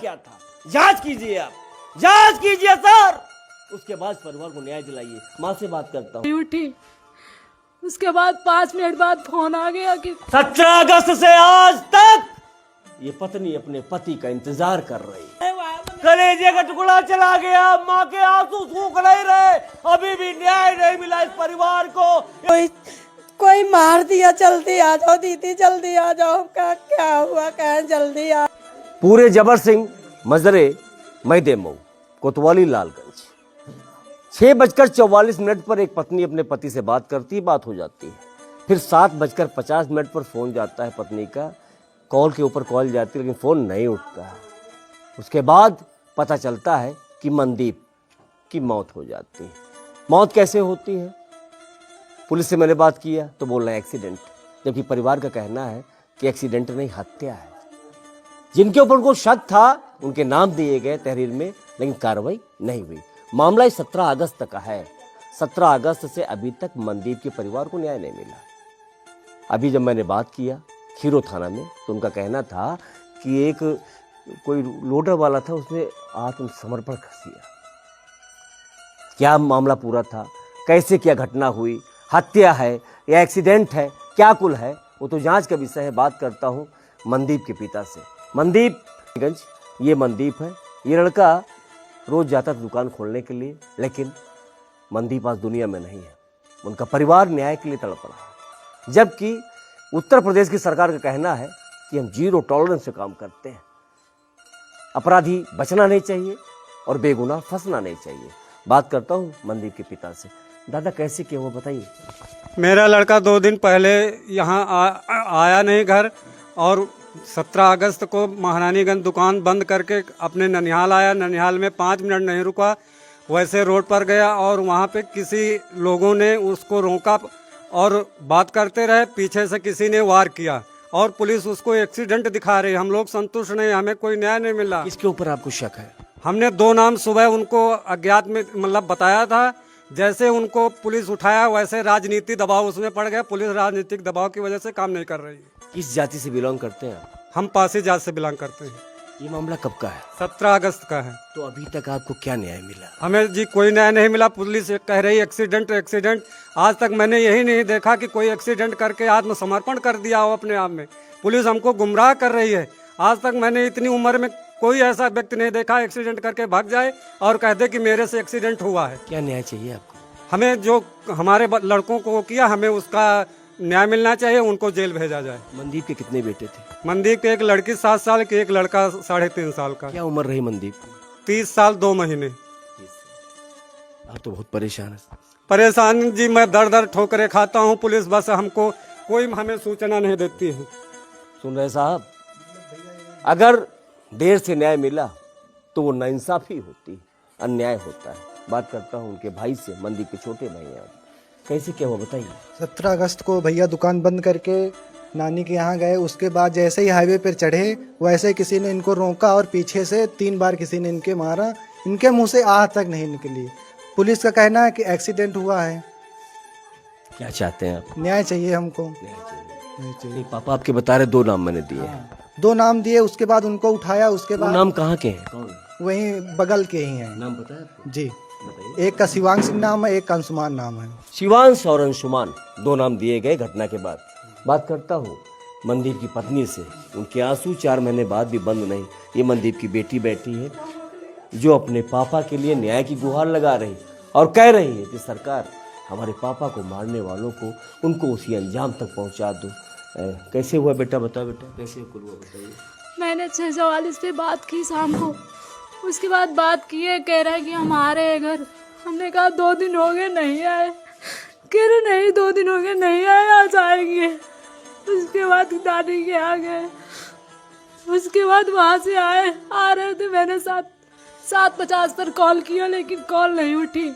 क्या था, जांच कीजिए, आप जांच कीजिए सर। उसके बाद परिवार को न्याय दिलाइए। माँ से बात करता हूँ। उठी, उसके बाद 5 मिनट बाद फोन आ गया कि 17 अगस्त से आज तक ये पत्नी अपने पति का इंतजार कर रही है। कलेजे का टुकड़ा चला गया, माँ के आंसू सूख नहीं रहे, अभी भी न्याय नहीं मिला इस परिवार को। कोई मार दिया, जल्दी आ जाओ दीदी, जल्दी आ जाओ, क्या हुआ, कहें जल्दी आ। पूरे जबर सिंह मजरे मैदेमऊ कोतवाली लालगंज 6:44 पर एक पत्नी अपने पति से बात करती है, बात हो जाती है। फिर 7:50 पर फोन जाता है पत्नी का, कॉल के ऊपर कॉल जाती है लेकिन फोन नहीं उठता है। उसके बाद पता चलता है कि मनदीप की मौत हो जाती है। मौत कैसे होती है? पुलिस से मैंने बात किया तो बोल रहे हैं एक्सीडेंट, जबकि परिवार का कहना है कि एक्सीडेंट नहीं, हत्या है। जिनके ऊपर उनको शक था उनके नाम दिए गए तहरीर में, लेकिन कार्रवाई नहीं हुई। मामला 17 अगस्त का है। 17 अगस्त से अभी तक मनदीप के परिवार को न्याय नहीं मिला। अभी जब मैंने बात किया खीरो थाना में तो उनका कहना था कि एक कोई लोडर वाला था, उसने आत्मसमर्पण कर दिया। क्या मामला पूरा था, कैसे क्या घटना हुई, हत्या है या एक्सीडेंट है, क्या कुल है, वो तो जांच का विषय है। बात करता हूँ मनदीप के पिता से। मनदीप गंज, ये मनदीप है। ये लड़का रोज जाता था दुकान खोलने के लिए, लेकिन मनदीप आज दुनिया में नहीं है। उनका परिवार न्याय के लिए तड़प रहा है, जबकि उत्तर प्रदेश की सरकार का कहना है कि हम 0 टॉलरेंस से काम करते हैं। अपराधी बचना नहीं चाहिए और बेगुनाह फंसना नहीं चाहिए। बात करता हूँ मनदीप के पिता से। दादा कैसे क्या हुआ बताइए। मेरा लड़का 2 दिन पहले यहाँ आया नहीं घर, और 17 अगस्त को महारानीगंज दुकान बंद करके अपने ननिहाल आया। ननिहाल में 5 मिनट नहीं रुका, वैसे रोड पर गया और वहाँ पे किसी लोगों ने उसको रोका और बात करते रहे। पीछे से किसी ने वार किया और पुलिस उसको एक्सीडेंट दिखा रही। हम लोग संतुष्ट नहीं, हमें कोई न्याय नहीं मिला। इसके ऊपर आपको शक है? हमने 2 नाम सुबह उनको अज्ञात में मतलब बताया था। जैसे उनको पुलिस उठाया वैसे राजनीति दबाव उसमें पड़ गया। पुलिस राजनीतिक दबाव की वजह से काम नहीं कर रही है। किस जाति से बिलोंग करते हैं आप? हम पासी जात से बिलोंग करते हैं। ये मामला कब का है? 17 अगस्त का है। तो अभी तक आपको क्या न्याय मिला? हमें जी कोई न्याय नहीं मिला। पुलिस कह रही एक्सीडेंट एक्सीडेंट। आज तक मैंने यही नहीं देखा कि कोई एक्सीडेंट करके आत्मसमर्पण कर दिया हो अपने आप में। पुलिस हमको गुमराह कर रही है। आज तक मैंने इतनी उम्र में कोई ऐसा व्यक्ति नहीं देखा एक्सीडेंट करके भाग जाए और कह दे कि मेरे से एक्सीडेंट हुआ है। क्या न्याय चाहिए आपको? हमें जो हमारे लड़कों को किया, हमें उसका न्याय मिलना चाहिए, उनको जेल भेजा जाए। मनदीप के कितने बेटे थे? मनदीप के एक लड़की 7 साल की, एक लड़का 3.5 साल का। क्या उम्र रही मनदीप की? 30 साल 2 महीने। आप तो बहुत परेशान है। परेशान जी, मैं दर दर ठोकरे खाता हूँ। पुलिस बस हमको कोई हमें सूचना नहीं देती है। सुन रहे साहब, अगर देर से न्याय मिला तो वो नाइंसाफी होती, अन्याय होता है। बात करता हूँ उनके भाई से, मनदीप के छोटे भाई हैं। कैसे क्या हुआ बताइए। 17 अगस्त को भैया दुकान बंद करके नानी के यहाँ गए। उसके बाद जैसे ही हाईवे पर चढ़े वैसे किसी ने इनको रोका और पीछे से 3 बार किसी ने इनके मारा। इनके मुंह से आह तक नहीं निकली। पुलिस का कहना है कि एक्सीडेंट हुआ है। क्या चाहते हैं आप? न्याय चाहिए हमको। न्याय चाहिए। पापा आपके बता रहे 2 नाम मैंने दिए हैं। 2 नाम दिए, उसके बाद उनको उठाया। उसके बाद नाम कहाँ के हैं? कौन? वहीं बगल के ही हैं। नाम पता है आपको? जी, एक का शिवांग सिंह नाम है, एक का अंशुमान नाम है। शिवांश और अंशुमान 2 नाम दिए गए घटना के बाद। बात करता हूँ मनदीप की पत्नी से। उनके आंसू 4 महीने बाद भी बंद नहीं। ये मनदीप की बेटी बैठी है जो अपने पापा के लिए न्याय की गुहार लगा रही और कह रही है कि सरकार हमारे पापा को मारने वालों को उनको उसी अंजाम तक पहुंचा दो। कैसे हुआ बेटा, बताओ बेटा कैसे हुआ बताइए। मैंने 6:44 पे बात की शाम को। उसके बाद बात की है, कह रहा है कि हम आ रहे हैं घर। हमने कहा 2 दिन हो गए नहीं आए। कह रहे नहीं 2 दिन हो गए नहीं आए, आज आएंगे। उसके बाद दादी के आ गए। उसके बाद वहाँ से आ रहे थे। मैंने 7:50 पर कॉल किया लेकिन कॉल नहीं उठी।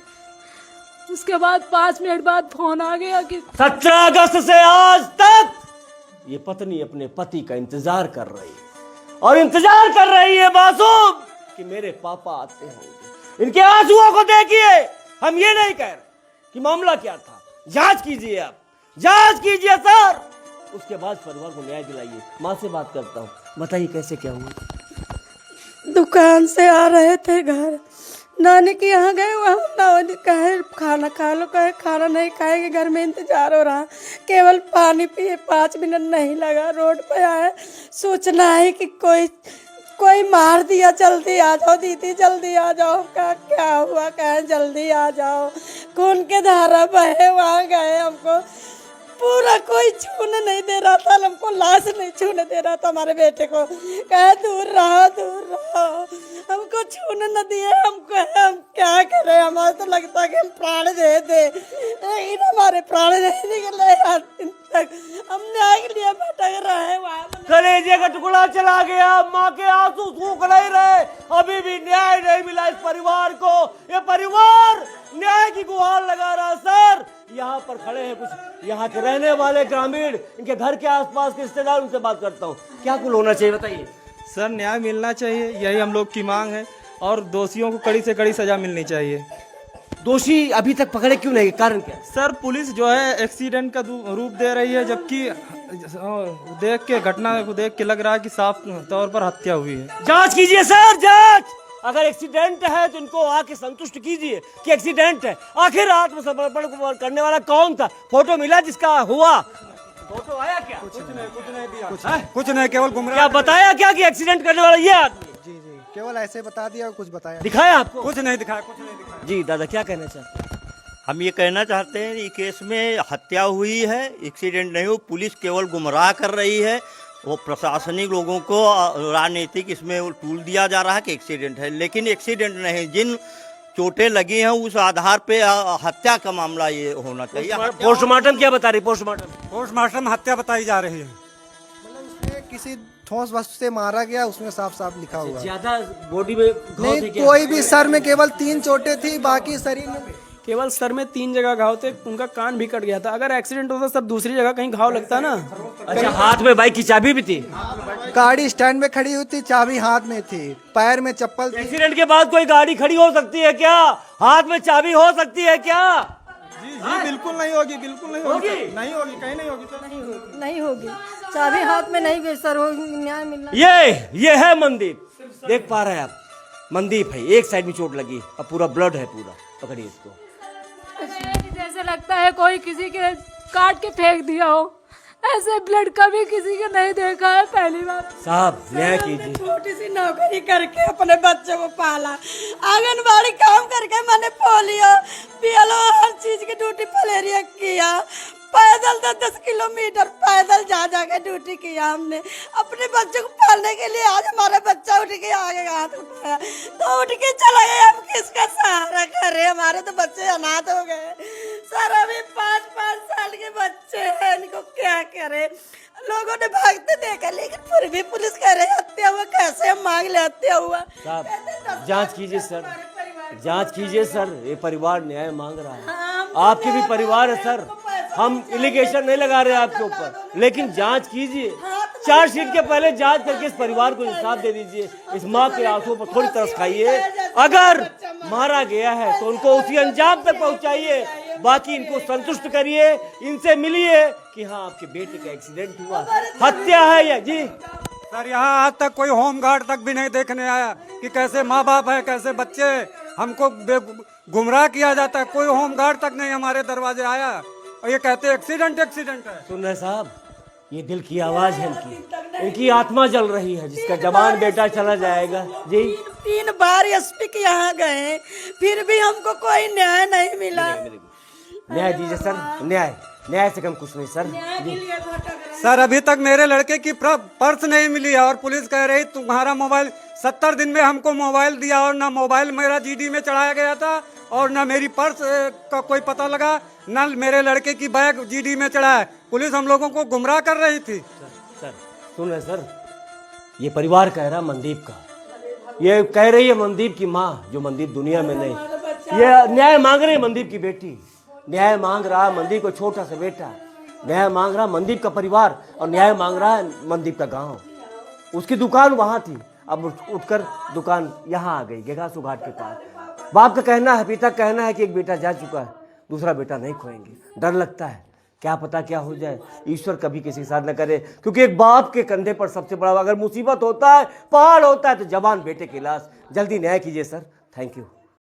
उसके बाद 5 मिनट बाद फोन आ गया कि 17 अगस्त से आज तक ये पत्नी अपने पति का इंतजार कर रही है और इंतजार कर रही है मासूम कि मेरे पापा आते होंगे। इनके आंसुओं को देखिए। हम ये नहीं कह रहे कि मामला क्या था, जांच कीजिए, आप जांच कीजिए सर। उसके बाद परिवार को न्याय दिलाइए। माँ से बात करता हूँ, बताइए कैसे क्या हुआ। दुकान से आ रहे थे घर, नानी के यहाँ गए, वहाँ नानी कहे खाना खा लो, कहे खाना नहीं खाएंगे, घर में इंतजार हो रहा, केवल पानी पिए, 5 मिनट नहीं लगा, रोड पे आए, सूचना है कि कोई मार दिया, जल्दी आ जाओ दीदी, जल्दी आ जाओ। क्या हुआ, कहे जल्दी आ जाओ, खून के धारा बहे, वहाँ गए, हमको पूरा कोई छूने नहीं दे रहा था, हमको लाश नहीं छूने दे रहा था हमारे बेटे को, कहे दूर रहो, हमको छूने न दिए, हमको हम क्या करें, हमारा तो लगता है कि हम प्राण दे दे, लेकिन हमारे प्राण नहीं निकले आज दिन तक, हमने आग लिया भटक रहा है वहाँ। कलेजे का टुकड़ा चला गया, माँ के आंसू सूख नहीं रहे, अभी भी न्याय नहीं मिला इस परिवार को, ये परिवार न्याय की गुहार लगा रहा। सर यहाँ पर खड़े हैं कुछ यहाँ के रहने वाले ग्रामीण, इनके घर के आसपास के रिश्तेदार, उनसे बात करता हूँ, क्या कुल होना चाहिए बताइए। सर न्याय मिलना चाहिए, यही हम लोग की मांग है, और दोषियों को कड़ी से कड़ी सजा मिलनी चाहिए। दोषी अभी तक पकड़े क्यों नहीं, कारण क्या? सर पुलिस जो है एक्सीडेंट का रूप दे रही है, जबकि देख के घटना को देख के लग रहा है कि साफ तौर पर हत्या हुई है। जांच कीजिए सर, जांच, अगर एक्सीडेंट है तो इनको आके संतुष्ट कीजिए कि एक्सीडेंट है। आखिर आत्मसमर्पण करने वाला कौन था? फोटो मिला जिसका हुआ? फोटो आया क्या? कुछ नहीं, केवल गुमराह। क्या बताया क्या कि एक्सीडेंट करने वाला ये आदमी? जी जी, केवल ऐसे बता दिया, कुछ बताया दिखाया आपको? कुछ नहीं दिखाया। जी दादा क्या कहना चाहते हैं? हम ये कहना चाहते हैं कि केस में हत्या हुई है, एक्सीडेंट नहीं हो, पुलिस केवल गुमराह कर रही है, वो प्रशासनिक लोगों को राजनीतिक इसमें टूल दिया जा रहा है कि एक्सीडेंट है, लेकिन एक्सीडेंट नहीं, जिन चोटें लगी हैं उस आधार पे हत्या का मामला ये होना चाहिए। पोस्टमार्टम क्या बता रही? पोस्टमार्टम हत्या बताई जा रही है। मतलब उसमें किसी ठोस वस्तु से मारा गया, उसमें साफ साफ लिखा हुआ है। ज्यादा बॉडी में घाव थे नहीं, क्या? कोई भी, सर में केवल 3 चोटें थी, बाकी शरीर में केवल सर में 3 जगह घाव थे, उनका कान भी कट गया था। अगर एक्सीडेंट होता सब दूसरी जगह कहीं घाव लगता ना। अच्छा, हाथ में बाइक की चाबी भी थी? गाड़ी स्टैंड में खड़ी हुई थी, चाबी हाथ में थी, पैर में चप्पल थी। एक्सीडेंट के बाद कोई गाड़ी खड़ी हो सकती है क्या? हाथ में चाबी हो सकती है क्या? जी जी बिल्कुल नहीं होगी, बिल्कुल नहीं होगी, नहीं होगी, कहीं नहीं होगी सर, नहीं होगी, चाबी हाथ में नहीं गई सर, होगी, न्याय मिलना। ये है मनदीप, देख पा रहे हैं आप, मनदीप है, एक साइड में चोट लगी, अब पूरा ब्लड है, पूरा पकड़िए इसको। जैसे लगता है कोई किसी के काट के फेंक दिया हो, ऐसे ब्लड कभी किसी के नहीं देखा है, पहली बार। साहब न्याय कीजिए। छोटी सी नौकरी करके अपने बच्चों को पाला, आंगनबाड़ी काम करके मैंने पोलियो पियलो, हर चीज की ड्यूटी फलेरिया किया, पैदल 10 किलोमीटर पैदल जा के ड्यूटी किया हमने अपने बच्चों को पालने के लिए। आज हमारा बच्चा उठ के आगे हाथ उठाया तो उठ के चला गया, हम किसका सहारा करें? हमारे तो बच्चे अनाथ हो गए सर, अभी 5-5 साल के बच्चे हैं, इनको क्या करें? लोगों ने भागते देखा, लेकिन फिर भी पुलिस कह रही हत्या हुआ, कैसे हम मांग ले हत्या हुआ? साहब जांच कीजिए सर, जांच कीजिए सर, ये परिवार न्याय मांग रहा है, आपके भी परिवार है सर, हम एलिगेशन नहीं लगा रहे आपके ऊपर, लेकिन जांच कीजिए, चार्जशीट के पहले जांच करके इस परिवार को इंसाफ दे दीजिए, इस माँ के आंसुओं पर थोड़ी तरस खाइए, अगर मारा गया है तो उनको उसी अंजाम तक पहुंचाइए, बाकी इनको संतुष्ट करिए, इनसे मिलिए कि हाँ आपके बेटे का एक्सीडेंट हुआ, हत्या है या जी। सर यहाँ आज तक कोई होमगार्ड तक भी नहीं देखने आया कि कैसे माँ बाप है, कैसे बच्चे, हमको गुमराह किया जाता है, कोई होमगार्ड तक नहीं हमारे दरवाजे आया और ये कहते एक्सीडेंट है। सुन रहे साहब, ये दिल की आवाज है इनकी आत्मा जल रही है, जिसका जवान बेटा चला जाएगा जी। 3 बार एसपी के यहाँ गए, फिर भी हमको कोई न्याय नहीं मिला। न्याय दीजिए सर, न्याय से कम कुछ नहीं सर। सर अभी तक मेरे लड़के की पर्स नहीं मिली है और पुलिस कह रही तुम्हारा मोबाइल 70 दिन में हमको मोबाइल दिया और ना मोबाइल मेरा जीडी में चढ़ाया गया था और ना मेरी पर्स का कोई पता लगा, ना मेरे लड़के की बैग जीडी में चढ़ा है। पुलिस हम लोगों को गुमराह कर रही थी। सर सुन रहे सर, ये परिवार कह रहा मनदीप का, ये कह रही है मनदीप की माँ जो मनदीप दुनिया में नहीं, ये न्याय मांग रही है मनदीप की बेटी, न्याय मांग रहा है मनदीप का छोटा सा बेटा, न्याय मांग रहा है मनदीप का परिवार और न्याय मांग रहा है मनदीप का गांव। उसकी दुकान वहां थी, अब उठकर दुकान यहाँ आ गई गेगासू घाट के पास। बाप का कहना है, पिता का कहना है कि एक बेटा जा चुका है, दूसरा बेटा नहीं खोएंगे, डर लगता है क्या पता क्या हो जाए। ईश्वर कभी किसी के साथ न करे, क्योंकि एक बाप के कंधे पर सबसे बड़ा अगर मुसीबत होता है, पहाड़ होता है, तो जवान बेटे की लाश। जल्दी न्याय कीजिए सर। Thank you.